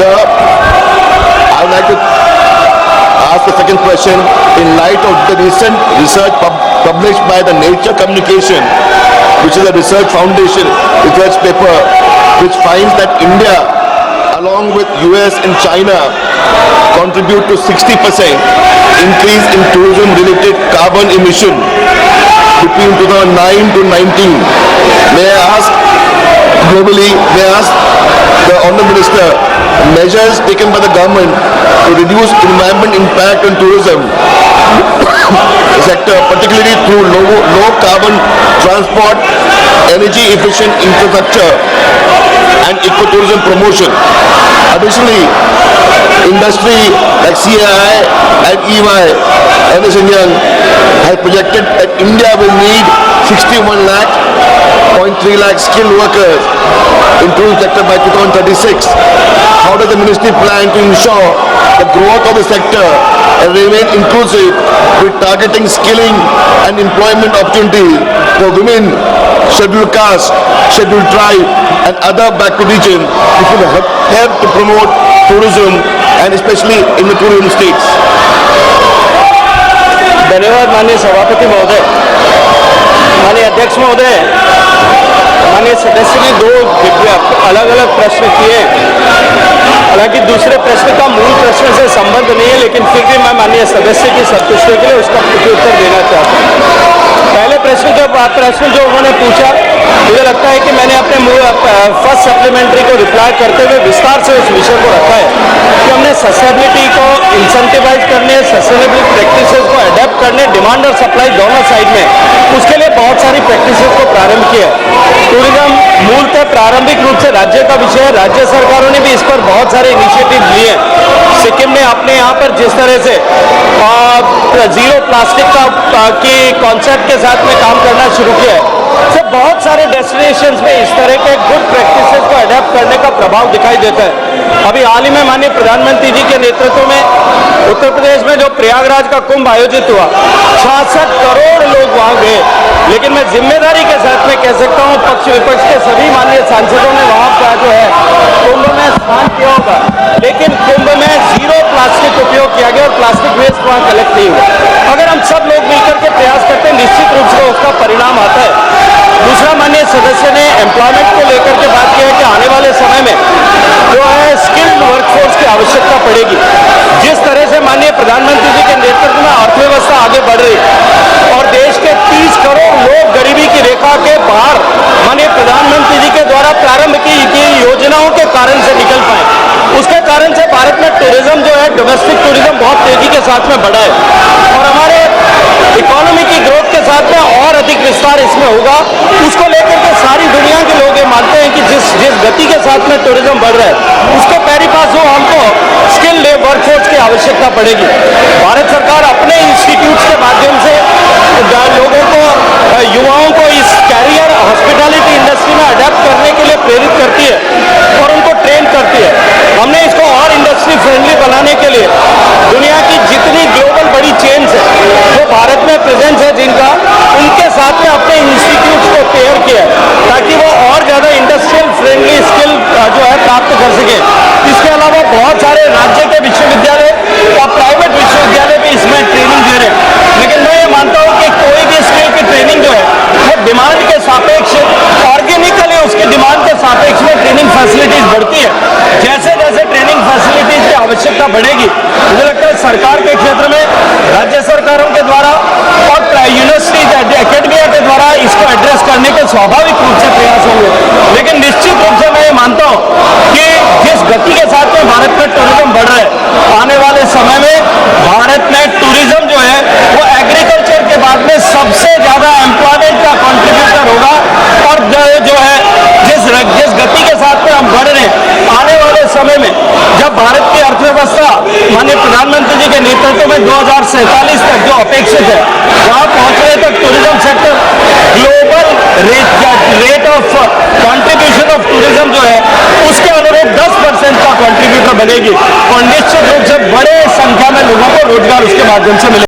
Sir, I would like to ask the second question. In light of the recent research published by the Nature Communication, which is a research foundation research paper, which finds that India, along with US and China, contribute to 60% increase in tourism-related carbon emission between 2009 to 19. May I ask globally, may I ask the Honourable Minister, measures taken by the government to reduce environment impact on tourism sector, particularly through low carbon transport, energy efficient infrastructure and ecotourism promotion. Additionally, industry like CAI and EY, Ernst & Young, has projected that India will need 61.3 lakh skilled workers in tourism sector by 2036. How does the ministry plan to ensure the growth of the sector and remain inclusive with targeting skilling and employment opportunities for women, scheduled caste, scheduled tribe and other backward region, which will help to promote tourism and especially in the tourism states? धन्यवाद माननीय सभापति महोदय, माननीय अध्यक्ष महोदय, माननीय सदस्य ने दो अलग अलग प्रश्न किए। हालांकि दूसरे प्रश्न का मूल प्रश्न से संबंध नहीं है, लेकिन फिर भी मैं माननीय सदस्य की संतुष्टि के लिए उसका प्रत्युत्तर देना चाहता हूँ। पहले प्रश्न जो उन्होंने पूछा, मुझे लगता है कि मैंने अपने फर्स्ट सप्लीमेंट्री को रिप्लाई करते हुए विस्तार से उस विषय को रखा है कि हमने सस्टेनेबिलिटी को इंसेंटिवाइज करने, सस्टेनेबल प्रैक्टिसेस को अडेप्ट करने, डिमांड और सप्लाई दोनों साइड में, उसके लिए बहुत सारी प्रैक्टिसेस को प्रारंभ किया है। टूरिज्म मूलतः प्रारंभिक रूप से राज्य का विषय है। राज्य सरकारों ने भी इस पर बहुत सारे इनिशिएटिव लिए हैं। सिक्किम ने अपने यहाँ पर जिस तरह से जीरो प्लास्टिक की कॉन्सेप्ट के साथ में काम करना शुरू किया है, से बहुत सारे डेस्टिनेशंस में इस तरह के गुड प्रैक्टिसेस को अडेप्ट करने का प्रभाव दिखाई देता है। अभी हाल ही में माननीय प्रधानमंत्री जी के नेतृत्व में उत्तर प्रदेश में जो प्रयागराज का कुंभ आयोजित हुआ, 66 करोड़ लोग वहां गए। लेकिन मैं जिम्मेदारी के साथ में कह सकता हूं, पक्ष विपक्ष के सभी माननीय सांसदों ने वहां का जो है कुंभ में स्नान किया होगा, लेकिन कुंभ में जीरो प्लास्टिक उपयोग किया गया और प्लास्टिक वेस्ट वहां कलेक्ट नहीं हुआ। अगर हम सब लोग मिलकर के प्रयास करते हैं, निश्चित रूप से उसका परिणाम आता है। दूसरा, माननीय सदस्य ने एम्प्लॉयमेंट को लेकर के बात की है कि आने वाले समय में जो है स्किल्ड वर्कफोर्स की आवश्यकता पड़ेगी। जिस तरह से माननीय प्रधानमंत्री जी के नेतृत्व में अर्थव्यवस्था आगे बढ़ रही और देश के 30 करोड़ लोग गरीबी की रेखा के बाहर माननीय प्रधानमंत्री जी के द्वारा प्रारंभ की योजनाओं के कारण से निकल पाए, उसके कारण से भारत में टूरिज्म जो है, डोमेस्टिक टूरिज्म बहुत तेजी के साथ में बढ़ा है और हमारे इकोनॉमी की ग्रोथ के साथ में और अधिक विस्तार इसमें होगा। उसको लेकर के सारी दुनिया के लोग ये मानते हैं कि जिस गति के साथ में टूरिज्म बढ़ रहा है, उसको पैरी पास हो हमको स्किल्ड वर्कफोर्स की आवश्यकता पड़ेगी। भारत सरकार अपने इंस्टीट्यूट्स के माध्यम से लोगों को, युवाओं को इस कैरियर हॉस्पिटैलिटी इंडस्ट्री में अडेप्ट करने के लिए प्रेरित करती है और उनको ट्रेन करती है। हमने इसको और इंडस्ट्री फ्रेंडली बनाने के लिए दुनिया की जितनी ग्लोबल बड़ी चेन्स है जो भारत में प्रेजेंस है जिनका, उनके साथ में अपने इंस्टीट्यूट्स को पेयर किया है ताकि वो और ज़्यादा इंडस्ट्रियल फ्रेंडली स्किल जो है प्राप्त कर सके। इसके अलावा बहुत सारे राज्य के विश्वविद्यालय और प्राइवेट विश्वविद्यालय भी इसमें ट्रेनिंग दे रहे हैं। लेकिन मैं ये मानता हूँ कि कोई भी स्किल की ट्रेनिंग जो है वो डिमांड के सापेक्ष, ऑर्गेनिकली उसकी डिमांड के सापेक्ष में ट्रेनिंग फैसिलिटीज बढ़ती है। जैसे जैसे ट्रेनिंग फैसिलिटीज की आवश्यकता बढ़ेगी, मुझे लगता है सरकार के क्षेत्र में राज्य सरकारों के द्वारा और यूनिवर्सिटीज एकेडमिया के द्वारा इसको एड्रेस करने के स्वाभाविक रूप से प्रयास होंगे। लेकिन निश्चित रूप से मैं ये मानता हूँ कि जिस गति के साथ में भारत में टूरिज्म बढ़ रहा है, आने वाले समय में भारत में टूरिज्म जो है वो एग्रीकल्चर के बाद में सबसे ज्यादा एम्प्लॉयमेंट का कॉन्ट्रीब्यूटर होगा और जो है जिस गति के साथ में हम बढ़ रहे हैं, आने वाले समय में जब भारत की अर्थव्यवस्था माननीय प्रधानमंत्री जी के नेतृत्व में 2047 तक जो अपेक्षित है, वहां पहुंचने तक tourism sector global rate of contribution of tourism जो है उसके अनुरूप 10% का कॉन्ट्रीब्यूटर बनेगी और निश्चित रूप से बड़े संख्या में लोगों को रोजगार उसके माध्यम से मिलेगा।